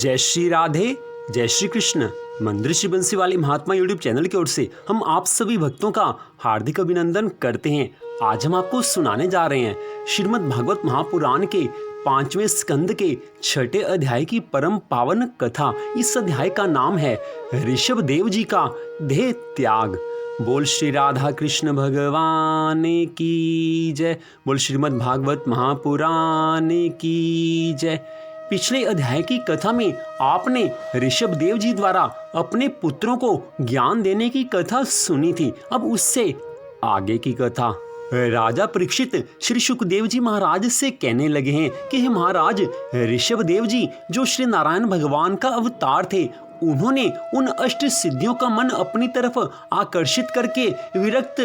जय श्री राधे, जय श्री कृष्ण। मंदिर श्री बंसी वाले महात्मा यूट्यूब चैनल की ओर से हम आप सभी भक्तों का हार्दिक अभिनंदन करते हैं। आज हम आपको सुनाने जा रहे हैं श्रीमद् भागवत महापुराण के 5वें स्कंद के 6ठे अध्याय की परम पावन कथा। इस अध्याय का नाम है ऋषभ देव जी का देह त्याग। बोल श्री राधा कृष्ण भगवान की जय। बोल श्रीमद् भागवत महापुराण की जय। पिछले अध्याय की कथा में आपने ऋषभ देव जी द्वारा अपने पुत्रों को ज्ञान देने की कथा सुनी थी। अब उससे आगे की कथा। राजा परीक्षित श्री सुखदेव जी महाराज से कहने लगे हैं कि हे महाराज, ऋषभ देव जी जो श्री नारायण भगवान का अवतार थे, उन्होंने उन अष्ट सिद्धियों का मन अपनी तरफ आकर्षित करके विरक्त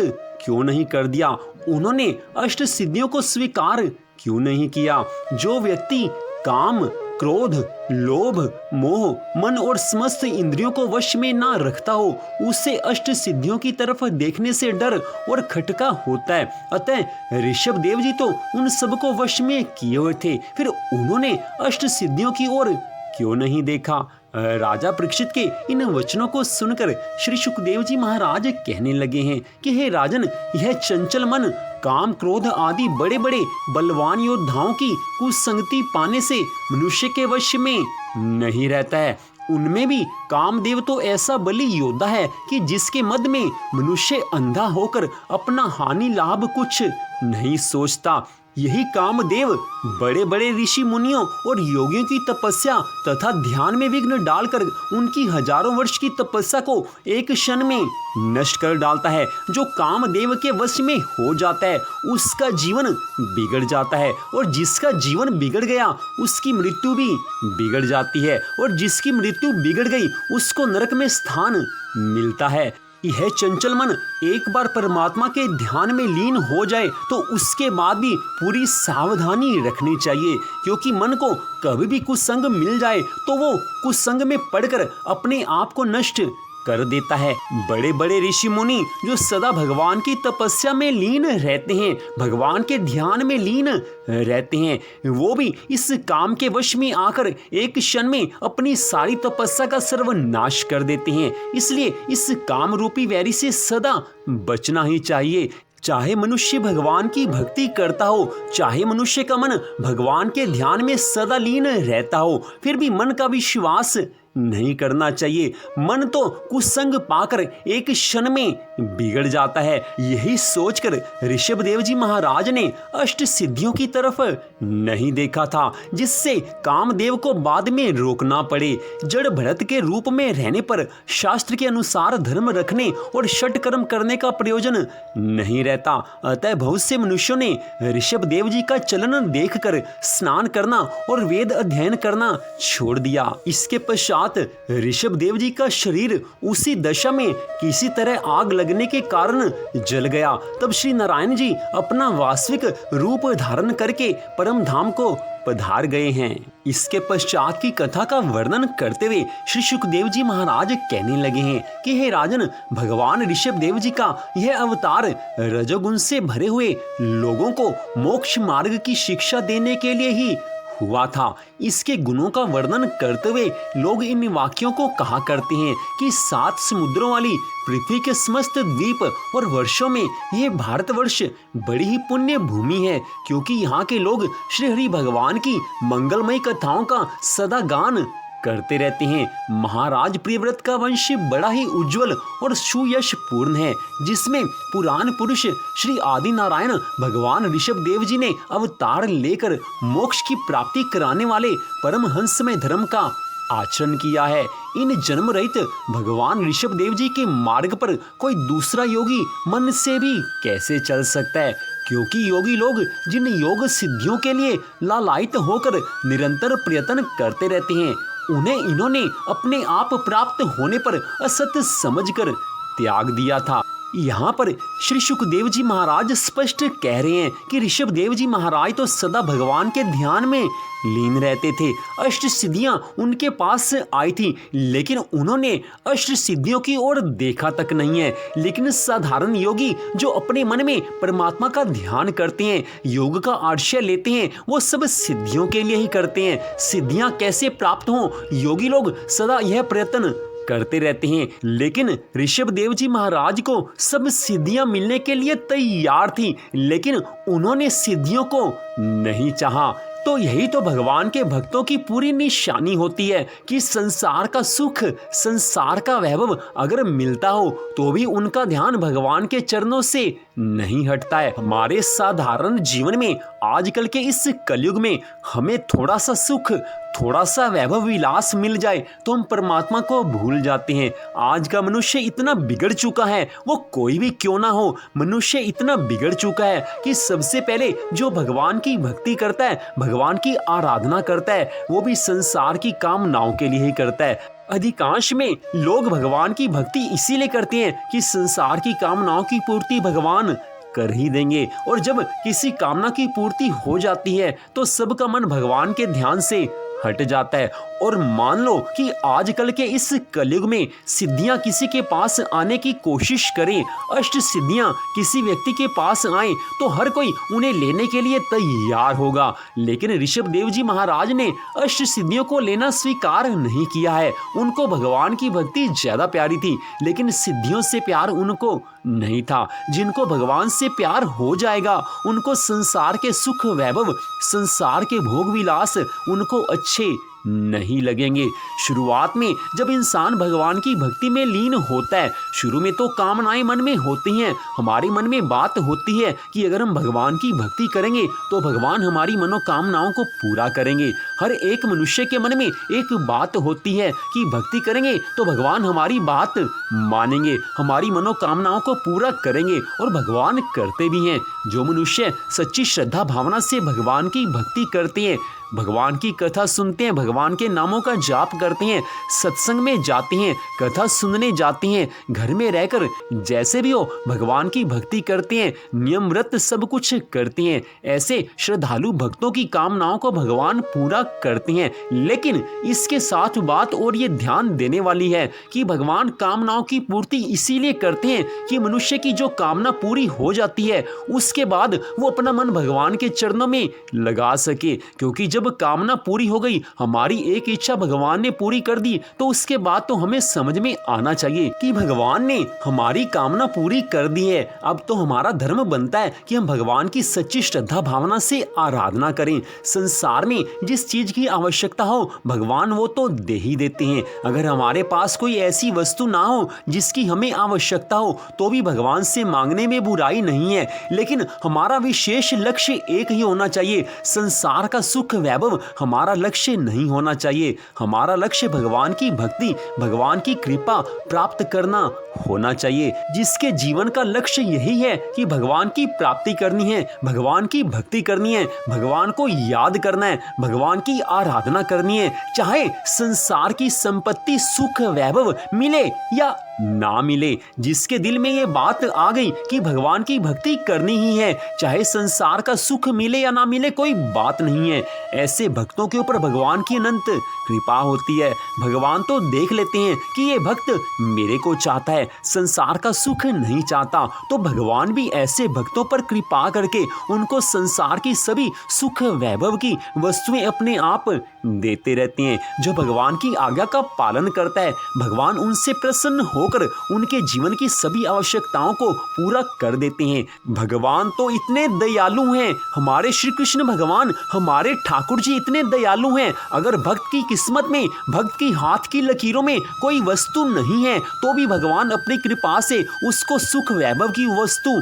क्यों नहीं कर दिया? उन्होंने अष्ट सिद्धियों को स्वीकार क्यों नहीं किया? जो व्यक्ति काम, क्रोध, लोभ, मोह, मन और समस्त इंद्रियों को वश में ना रखता हो, उसे अष्ट सिद्धियों की तरफ देखने से डर और खटका होता है। अतः ऋषभ देव जी तो उन सब को वश में किए हुए थे, फिर उन्होंने अष्ट सिद्धियों की ओर क्यों नहीं देखा? राजा परीक्षित के इन वचनों को सुनकर श्री सुखदेव जी महाराज कहने लगे हैं कि हे राजन, यह चंचल मन काम, क्रोध आदि बड़े बड़े बलवान योद्धाओं की कुसंगति पाने से मनुष्य के वश में नहीं रहता है। उनमें भी कामदेव तो ऐसा बली योद्धा है कि जिसके मद में मनुष्य अंधा होकर अपना हानि लाभ कुछ नहीं सोचता। यही कामदेव बड़े बड़े ऋषि मुनियों और योगियों की तपस्या तथा ध्यान में विघ्न डालकर उनकी हजारों वर्ष की तपस्या को एक क्षण में नष्ट कर डालता है। जो कामदेव के वश में हो जाता है उसका जीवन बिगड़ जाता है, और जिसका जीवन बिगड़ गया उसकी मृत्यु भी बिगड़ जाती है, और जिसकी मृत्यु बिगड़ गई उसको नरक में स्थान मिलता है। यह चंचल मन एक बार परमात्मा के ध्यान में लीन हो जाए तो उसके बाद भी पूरी सावधानी रखनी चाहिए, क्योंकि मन को कभी भी कुसंग मिल जाए तो वो कुसंग में पड़कर अपने आप को नष्ट कर देता है। बड़े बड़े ऋषि मुनि जो सदा भगवान की तपस्या में लीन रहते हैं, भगवान के ध्यान में लीन रहते हैं, वो भी इस काम के वश में आकर एक क्षण में अपनी सारी तपस्या का सर्वनाश कर देते हैं। इसलिए इस काम रूपी वैरी से सदा बचना ही चाहिए। चाहे मनुष्य भगवान की भक्ति करता हो, चाहे मनुष्य का मन भगवान के ध्यान में सदा लीन रहता हो, फिर भी मन का विश्वास नहीं करना चाहिए। मन तो कुसंग पाकर एक क्षण में बिगड़ जाता है। यही सोचकर ऋषभ देव जी महाराज ने अष्ट सिद्धियों की तरफ नहीं देखा था, जिससे कामदेव को बाद में रोकना पड़े। जड़ भरत के रूप में रहने पर शास्त्र के अनुसार धर्म रखने और षट कर्म करने का प्रयोजन नहीं रहता। अतः बहुत से मनुष्यों ने ऋषभ देव जी का चलन देखकर स्नान करना और वेद अध्ययन करना छोड़ दिया। इसके पश्चात ऋषभ देव जी का शरीर उसी दशा में किसी तरह आग लगने के कारण जल गया। तब श्री नारायण जी अपना वास्तविक रूप धारण करके परम धाम को पधार गए हैं। इसके पश्चात की कथा का वर्णन करते हुए श्री सुखदेव जी महाराज कहने लगे हैं कि हे राजन, भगवान ऋषभ देव जी का यह अवतार रजोगुण से भरे हुए लोगों को मोक्ष मार्ग की शिक्षा देने के लिए ही हुआ था। इसके गुणों का वर्णन करते हुए लोग इन वाक्यों को कहा करते हैं कि 7 समुद्रों वाली पृथ्वी के समस्त द्वीप और वर्षों में यह भारतवर्ष बड़ी ही पुण्य भूमि है, क्योंकि यहाँ के लोग श्री हरि भगवान की मंगलमय कथाओं का सदा गान करते रहते हैं। महाराज प्रियव्रत का वंश बड़ा ही उज्जवल और सुयश पूर्ण है, जिसमें पुराण पुरुष श्री आदि नारायण भगवान ऋषभ देव जी ने अवतार लेकर मोक्ष की प्राप्ति कराने वाले परमहंसमय धर्म का आचरण किया है। इन जन्म रहित भगवान ऋषभ देव जी के मार्ग पर कोई दूसरा योगी मन से भी कैसे चल सकता है? क्योंकि योगी लोग जिन योग सिद्धियों के लिए लालायित होकर निरंतर प्रयत्न करते रहते हैं, उन्हें इन्होंने अपने आप प्राप्त होने पर असत्य समझकर त्याग दिया था। यहाँ पर श्री सुखदेव जी महाराज स्पष्ट कह रहे हैं कि ऋषभ देव जी महाराज तो सदा भगवान के ध्यान में लीन रहते थे। अष्ट सिद्धियां उनके पास आई थी, लेकिन उन्होंने अष्ट सिद्धियों की ओर देखा तक नहीं है। लेकिन साधारण योगी जो अपने मन में परमात्मा का ध्यान करते हैं, योग का आश्रय लेते हैं, वो सब सिद्धियों के लिए ही करते हैं। सिद्धियां कैसे प्राप्त हों, योगी लोग सदा यह प्रयत्न करते रहते हैं। लेकिन ऋषभ देव जी महाराज को सब सिद्धियां मिलने के लिए तैयार थी, लेकिन उन्होंने सिद्धियों को नहीं चाहा। तो यही तो भगवान के भक्तों की पूरी निशानी होती है कि संसार का सुख, संसार का वैभव अगर मिलता हो तो भी उनका ध्यान भगवान के चरणों से नहीं हटता है। हमारे साधारण जीवन में आजकल के इस कलयुग में हमें थोड़ा सा सुख, थोड़ा सा वैभव विलास मिल जाए तो हम परमात्मा को भूल जाते हैं। आज का मनुष्य इतना बिगड़ चुका है, वो कोई भी क्यों ना हो, मनुष्य इतना बिगड़ चुका है कि सबसे पहले जो भगवान की भक्ति करता है, भगवान की आराधना करता है, वो भी संसार की कामनाओं के लिए ही करता है। अधिकांश में लोग भगवान की भक्ति इसीलिए करते हैं कि संसार की कामनाओं की पूर्ति भगवान कर ही देंगे, और जब किसी कामना की पूर्ति हो जाती है तो सबका मन भगवान के ध्यान से हट जाता है। और मान लो कि आजकल के इस कलयुग में सिद्धियां किसी के पास आने की कोशिश करें, अष्ट सिद्धियां किसी व्यक्ति के पास आए तो हर कोई उन्हें लेने के लिए तैयार होगा। लेकिन ऋषभ देव जी महाराज ने अष्ट सिद्धियों को लेना स्वीकार नहीं किया है। उनको भगवान की भक्ति ज्यादा प्यारी थी, लेकिन सिद्धियों से प्यार उनको नहीं था। जिनको भगवान से प्यार हो जाएगा उनको संसार के सुख वैभव, संसार के भोग विलास उनको अच्छे नहीं लगेंगे। शुरुआत में जब इंसान भगवान की भक्ति में लीन होता है, शुरू में तो कामनाएं मन में होती हैं। हमारे मन में बात होती है कि अगर हम भगवान की भक्ति करेंगे तो भगवान हमारी मनोकामनाओं को पूरा करेंगे। हर एक मनुष्य के मन में एक बात होती है कि भक्ति करेंगे तो भगवान हमारी बात मानेंगे, हमारी मनोकामनाओं को पूरा करेंगे, और भगवान करते भी हैं। जो मनुष्य सच्ची श्रद्धा भावना से भगवान की भक्ति करते हैं, भगवान की कथा सुनते हैं, भगवान के नामों का जाप करते हैं, सत्संग में जाते हैं, कथा सुनने जाते हैं, घर में रहकर जैसे भी हो भगवान की भक्ति करते हैं, नियम व्रत सब कुछ करते हैं, ऐसे श्रद्धालु भक्तों की कामनाओं को भगवान पूरा करते हैं। लेकिन इसके साथ बात और ये ध्यान देने वाली है कि भगवान कामनाओं की पूर्ति इसीलिए करते हैं कि मनुष्य की जो कामना पूरी हो जाती है उसके बाद वो अपना मन भगवान के चरणों में लगा सके। क्योंकि जब कामना पूरी हो गई, हमारी एक इच्छा भगवान ने पूरी कर दी, तो उसके बाद तो हमें समझ में आना चाहिए कि भगवान ने हमारी कामना पूरी कर दी है। अब तो हमारा धर्म बनता है कि हम भगवान की सच्ची श्रद्धा भावना से आराधना करें। संसार में जिस चीज की आवश्यकता हो भगवान वो तो दे ही देते हैं। अगर हमारे पास कोई ऐसी वस्तु ना हो जिसकी हमें आवश्यकता हो तो भी भगवान से मांगने में बुराई नहीं है, लेकिन हमारा विशेष लक्ष्य एक ही होना चाहिए। संसार का सुख वैभव हमारा लक्ष्य नहीं होना चाहिए। हमारा लक्ष्य भगवान की भक्ति, भगवान की कृपा प्राप्त करना होना चाहिए। जिसके जीवन का लक्ष्य यही है कि भगवान की प्राप्ति करनी है, भगवान की भक्ति करनी है, भगवान को याद करना है, भगवान की आराधना करनी है, चाहे संसार की संपत्ति, सुख, वैभव मिले या ना मिले। जिसके दिल में ये बात आ गई कि भगवान की भक्ति करनी ही है, चाहे संसार का सुख मिले या ना मिले कोई बात नहीं है, ऐसे भक्तों के ऊपर भगवान की अनंत कृपा होती है। भगवान तो देख लेते हैं कि ये भक्त मेरे को चाहता है, संसार का सुख नहीं चाहता, तो भगवान भी ऐसे भक्तों पर कृपा करके उनको संसार की सभी सुख वैभव की वस्तुएं अपने आप देते रहते हैं। जो भगवान की आज्ञा का पालन करता है, भगवान उनसे प्रसन्न होकर उनके जीवन की सभी आवश्यकताओं को पूरा कर देते हैं। भगवान तो इतने दयालु हैं, हमारे श्री कृष्ण भगवान, हमारे ठाकुर जी इतने दयालु हैं। अगर भक्त की किस्मत में, भक्त की हाथ की लकीरों में कोई वस्तु नहीं है तो भी भगवान अपनी कृपा से उसको सुख वैभव की वस्तु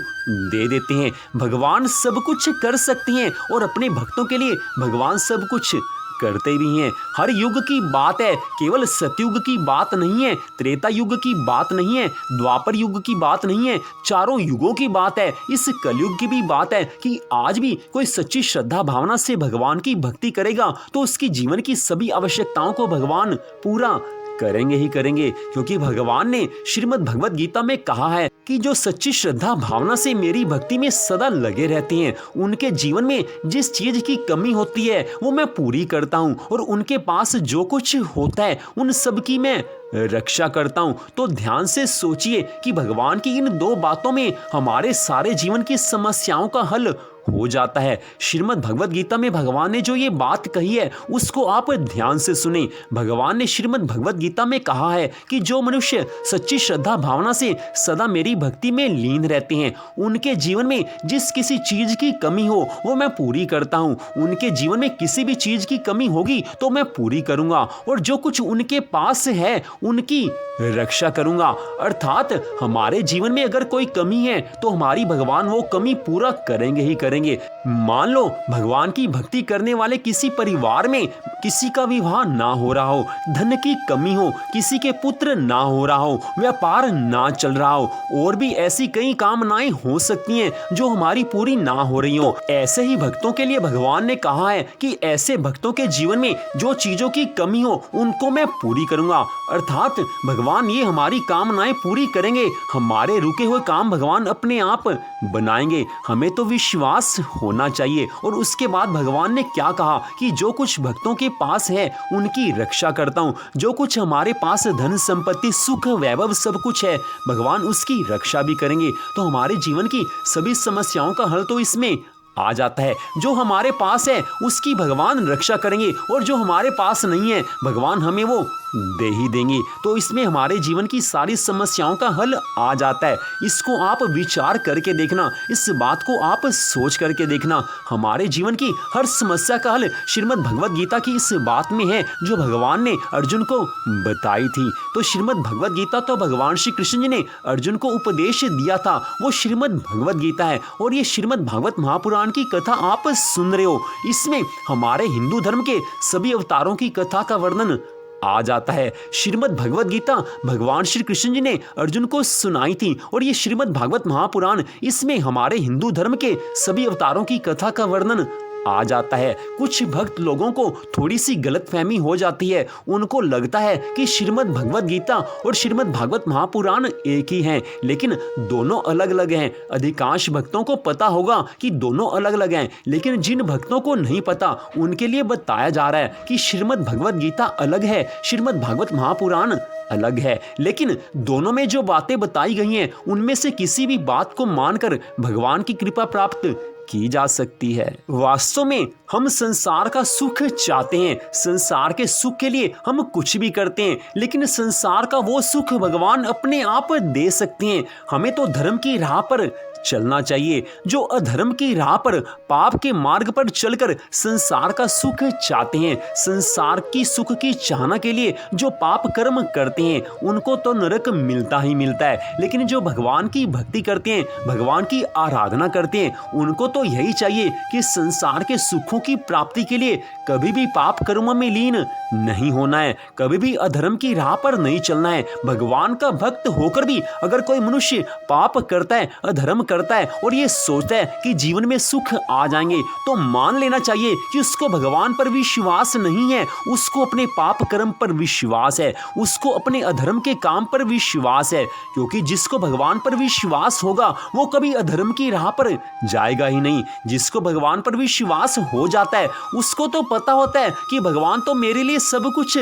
दे देते हैं। भगवान सब कुछ कर सकते हैं और अपने भक्तों के लिए भगवान सब कुछ करते भी हैं। हर युग की बात है, केवल सतयुग की बात नहीं है, त्रेता युग की बात नहीं है, द्वापर युग की बात नहीं है, चारों युगों की बात है। इस कलयुग की भी बात है कि आज भी कोई सच्ची श्रद्धा भावना से भगवान की भक्ति करेगा तो उसकी जीवन की सभी आवश्यकताओं को भगवान पूरा करेंगे ही करेंगे। क्योंकि भगवान ने श्रीमद् भगवद गीता में कहा है कि जो सच्ची श्रद्धा भावना से मेरी भक्ति में सदा लगे रहते हैं, उनके जीवन में जिस चीज की कमी होती है वो मैं पूरी करता हूँ, और उनके पास जो कुछ होता है उन सब की मैं रक्षा करता हूँ। तो ध्यान से सोचिए कि भगवान की इन दो बातों में हमारे सारे जीवन की समस्याओं का हल हो जाता है। श्रीमद् भगवद गीता में भगवान ने जो ये बात कही है उसको आप ध्यान से सुने। भगवान ने श्रीमद् भगवद गीता में कहा है कि जो मनुष्य सच्ची श्रद्धा भावना से सदा मेरी भक्ति में लीन रहते हैं, उनके जीवन में जिस किसी चीज की कमी हो वो मैं पूरी करता हूँ। उनके जीवन में किसी भी चीज की कमी होगी तो मैं पूरी करूंगा, और जो कुछ उनके पास है उनकी रक्षा करूंगा। अर्थात हमारे जीवन में अगर कोई कमी है तो हमारी भगवान वो कमी पूरा करेंगे ही करेंगे। मान लो भगवान की भक्ति करने वाले किसी परिवार में किसी का विवाह ना हो रहा हो, धन की कमी हो, किसी के पुत्र ना हो रहा हो, व्यापार ना चल रहा हो, और भी ऐसी कई कामनाएं हो सकती हैं जो हमारी पूरी ना हो रही हो। ऐसे ही भक्तों के लिए भगवान ने कहा है कि ऐसे भक्तों के जीवन में जो चीजों की कमी हो उनको मैं पूरी करूंगा। अर्थात भगवान ये हमारी कामनाएं पूरी करेंगे, हमारे रुके हुए काम भगवान अपने आप बनाएंगे। हमें तो विश्वास होना चाहिए। और उसके बाद भगवान ने क्या कहा कि जो कुछ भक्तों के पास है उनकी रक्षा करता हूँ। जो कुछ हमारे पास धन संपत्ति सुख वैभव सब कुछ है, भगवान उसकी रक्षा भी करेंगे। तो हमारे जीवन की सभी समस्याओं का हल तो इसमें आ जाता है। जो हमारे पास है उसकी भगवान रक्षा करेंगे, और जो हमारे पास नहीं है भगवान हमें वो दे ही देंगे। तो इसमें हमारे जीवन की सारी समस्याओं का हल आ जाता है। इसको आप विचार करके देखना, इस बात को आप सोच करके देखना। हमारे जीवन की हर समस्या का हल श्रीमद् भगवद गीता की इस बात में है जो भगवान ने अर्जुन को बताई थी। तो श्रीमद् भगवद गीता तो भगवान श्री कृष्ण जी ने अर्जुन को उपदेश दिया था, वो श्रीमद् भगवद गीता है। और ये श्रीमद् भागवत महापुराण की कथा आप सुन रहे हो। इसमें हमारे हिंदू धर्म के सभी अवतारों की कथा का वर्णन आ जाता है। श्रीमद् भगवद गीता भगवान श्री कृष्ण जी ने अर्जुन को सुनाई थी, और ये श्रीमद् भागवत महापुराण इसमें हमारे हिंदू धर्म के सभी अवतारों की कथा का वर्णन आ जाता है। कुछ भक्त लोगों को थोड़ी सी गलतफहमी हो जाती है, उनको लगता है कि श्रीमद् भगवद गीता और श्रीमद् भागवत महापुराण एक ही हैं, लेकिन दोनों अलग अलग हैं। अधिकांश भक्तों को पता होगा कि दोनों अलग अलग हैं, लेकिन जिन भक्तों को नहीं पता उनके लिए बताया जा रहा है कि श्रीमद् भगवद गीता अलग है, श्रीमद् भागवत महापुराण अलग है। लेकिन दोनों में जो बातें बताई गई हैं उनमें से किसी भी बात को मानकर भगवान की कृपा प्राप्त की जा सकती है। वास्तव में हम संसार का सुख चाहते हैं, संसार के सुख के लिए हम कुछ भी करते हैं, लेकिन संसार का वो सुख भगवान अपने आप दे सकते हैं। हमें तो धर्म की राह पर चलना चाहिए। जो अधर्म की राह पर पाप के मार्ग पर चलकर संसार का सुख चाहते हैं, संसार की सुख की चाहना के लिए जो पाप कर्म करते हैं उनको तो नरक मिलता ही मिलता है। लेकिन जो भगवान की भक्ति करते हैं, भगवान की आराधना करते हैं, उनको तो यही चाहिए कि संसार के सुखों की प्राप्ति के लिए कभी भी पाप कर्मों में लीन नहीं होना है, कभी भी अधर्म की राह पर नहीं चलना है। भगवान का भक्त होकर भी अगर कोई मनुष्य पाप करता है, अधर्म करता है और ये सोचता है कि जीवन में सुख आ जाएंगे, तो मान लेना चाहिए कि उसको भगवान पर विश्वास नहीं है, उसको अपने पाप कर्म पर विश्वास है, उसको अपने अधर्म के काम पर विश्वास है। क्योंकि जिसको भगवान पर विश्वास होगा वो कभी अधर्म की राह पर जाएगा ही नहीं। जिसको भगवान पर विश्वास हो जाता है उसको तो पता होता है कि भगवान तो मेरे लिए सब कुछ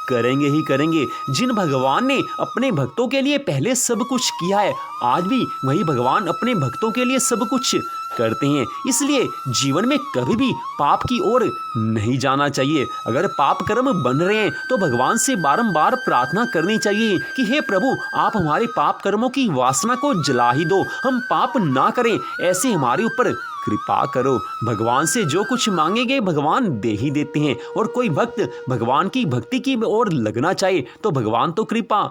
करेंगे ही करेंगे। जिन भगवान ने अपने भक्तों के लिए पहले सब कुछ किया है, आज भी वही भगवान अपने भक्तों के लिए सब कुछ करते हैं। इसलिए जीवन में कभी भी पाप की ओर नहीं जाना चाहिए। अगर पाप कर्म बन रहे हैं तो भगवान से बारंबार प्रार्थना करनी चाहिए कि हे प्रभु, आप हमारे पाप कर्मों की वासना को जला ही दो, हम पाप ना करें, ऐसे हमारे ऊपर कृपा करो। भगवान से जो कुछ मांगेंगे भगवान दे ही देते हैं। और कोई भक्त भगवान की भक्ति की ओर लगना चाहे तो भगवान तो कृपा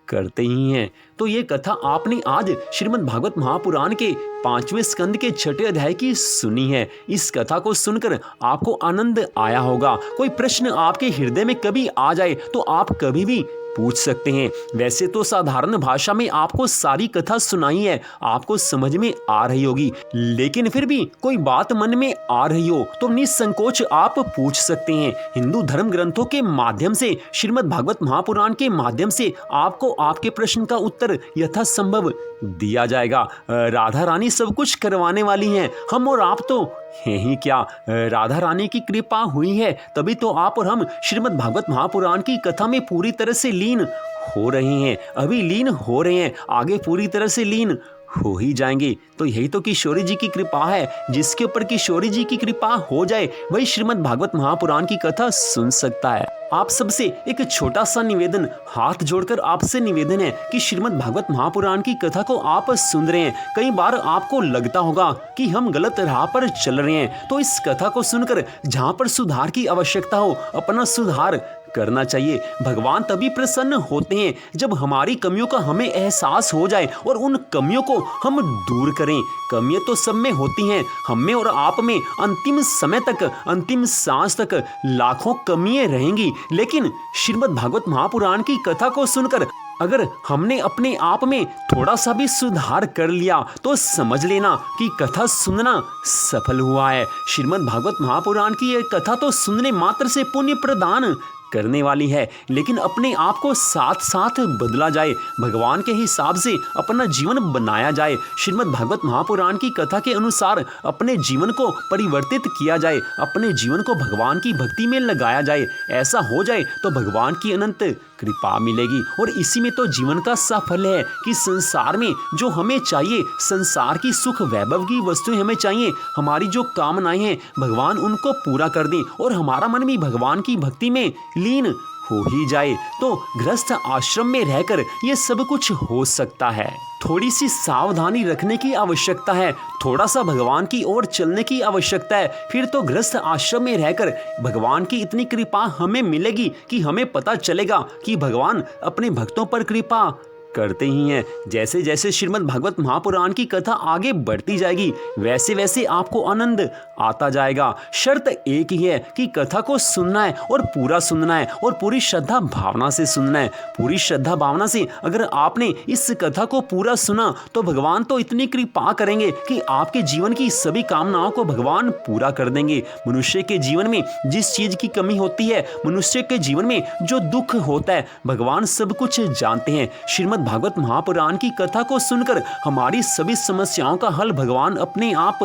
करते ही हैं। तो ये कथा आपने आज श्रीमद् भागवत महापुराण के 5वें स्कंद के 6ठे अध्याय की सुनी है। इस कथा को सुनकर आपको आनंद आया होगा। कोई प्रश्न आपके हृदय में कभी आ जाए तो आप कभी भी पूछ सकते हैं। वैसे तो साधारण भाषा में आपको सारी कथा सुनाई है, आपको समझ में आ रही होगी, लेकिन फिर भी कोई बात मन में आ रही हो तो निसंकोच आप पूछ सकते हैं। हिंदू धर्म ग्रंथों के माध्यम से, श्रीमद् भागवत महापुराण के माध्यम से आपको आपके प्रश्न का उत्तर यथासंभव दिया जाएगा। राधा रानी सब कुछ करवाने वाली हैं, हम और आप तो हैं ही क्या। राधा रानी की कृपा हुई है तभी तो आप और हम श्रीमद् भागवत महापुराण की कथा में पूरी तरह से लीन हो रहे हैं, अभी लीन हो रहे हैं, आगे पूरी तरह से लीन हो ही जाएंगे। तो यही तो किशोरी जी की कृपा है। जिसके ऊपर किशोरी जी की कृपा हो जाए वही श्रीमद् भागवत महापुराण की कथा सुन सकता है। आप सबसे एक छोटा सा निवेदन, हाथ जोड़कर आपसे निवेदन है कि श्रीमद् भागवत महापुराण की कथा को आप सुन रहे हैं। कई बार आपको लगता होगा कि हम गलत राह पर चल रहे हैं, तो इस कथा को सुनकर जहां पर सुधार की आवश्यकता हो अपना सुधार करना चाहिए। भगवान तभी प्रसन्न होते हैं जब हमारी कमियों का हमें एहसास हो जाए और उन कमियों को हम दूर करें। कमियां तो सब में होती हैं, हम में और आप में अंतिम समय तक, अंतिम सांस तक लाखों कमियां रहेंगी, लेकिन श्रीमद् भागवत महापुराण की कथा को सुनकर अगर हमने अपने आप में थोड़ा सा भी सुधार कर लिया तो समझ लेना कि कथा सुनना सफल हुआ है। श्रीमद् भागवत महापुराण की यह कथा तो सुनने मात्र से पुण्य प्रदान करने वाली है, लेकिन अपने आप को साथ साथ बदला जाए, भगवान के हिसाब से अपना जीवन बनाया जाए, श्रीमद् भागवत महापुराण की कथा के अनुसार अपने जीवन को परिवर्तित किया जाए, अपने जीवन को भगवान की भक्ति में लगाया जाए। ऐसा हो जाए तो भगवान की अनंत कृपा मिलेगी। और इसी में तो जीवन का सफल है कि संसार में जो हमें चाहिए, संसार की सुख वैभव की वस्तुएं हमें चाहिए, हमारी जो कामनाएं हैं भगवान उनको पूरा कर दें और हमारा मन भी भगवान की भक्ति में लीन हो ही जाए। तो गृहस्थ आश्रम में रहकर ये सब कुछ हो सकता है। थोड़ी सी सावधानी रखने की आवश्यकता है, थोड़ा सा भगवान की ओर चलने की आवश्यकता है, फिर तो गृहस्थ आश्रम में रहकर भगवान की इतनी कृपा हमें मिलेगी कि हमें पता चलेगा कि भगवान अपने भक्तों पर कृपा करते ही हैं। जैसे जैसे श्रीमद् भागवत महापुराण की कथा आगे बढ़ती जाएगी वैसे वैसे आपको आनंद आता जाएगा। शर्त एक ही है कि कथा को सुनना है और पूरा सुनना है और पूरी श्रद्धा भावना से सुनना है। पूरी श्रद्धा भावना से अगर आपने इस कथा को पूरा सुना तो भगवान तो इतनी कृपा करेंगे कि आपके जीवन की सभी कामनाओं को भगवान पूरा कर देंगे। मनुष्य के जीवन में जिस चीज की कमी होती है, मनुष्य के जीवन में जो दुख होता है, भगवान सब कुछ जानते हैं। श्रीमद् भागवत महापुराण की कथा को सुनकर हमारी सभी समस्याओं का हल भगवान अपने आप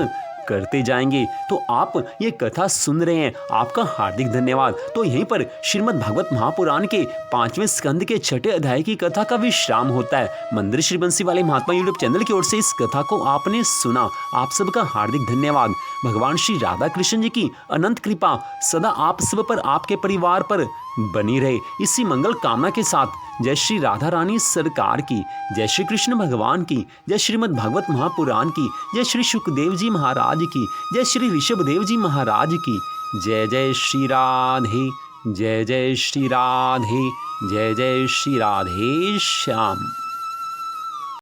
करते जाएंगे। तो आप ये कथा सुन रहे हैं, आपका हार्दिक धन्यवाद। तो यहीं पर श्रीमद् भागवत महापुराण के 5वें स्कंद के 6ठे अध्याय की कथा का विश्राम होता है। मंदिर श्री बंसी वाले महात्मा यूट्यूब चैनल की ओर से इस कथा को आपने सुना, आप सबका हार्दिक धन्यवाद। भगवान श्री राधा कृष्ण जी की अनंत कृपा सदा आप सब पर, आपके परिवार पर बनी रहे। इसी मंगल कामना के साथ जय श्री राधा रानी सरकार की, जय श्री कृष्ण भगवान की, जय श्रीमद् भागवत महापुराण की, जय श्री सुखदेव जी महाराज की, जय श्री ऋषभदेव जी महाराज की। जय जय श्री राधे, जय जय श्री राधे, जय जय श्री राधे श्याम।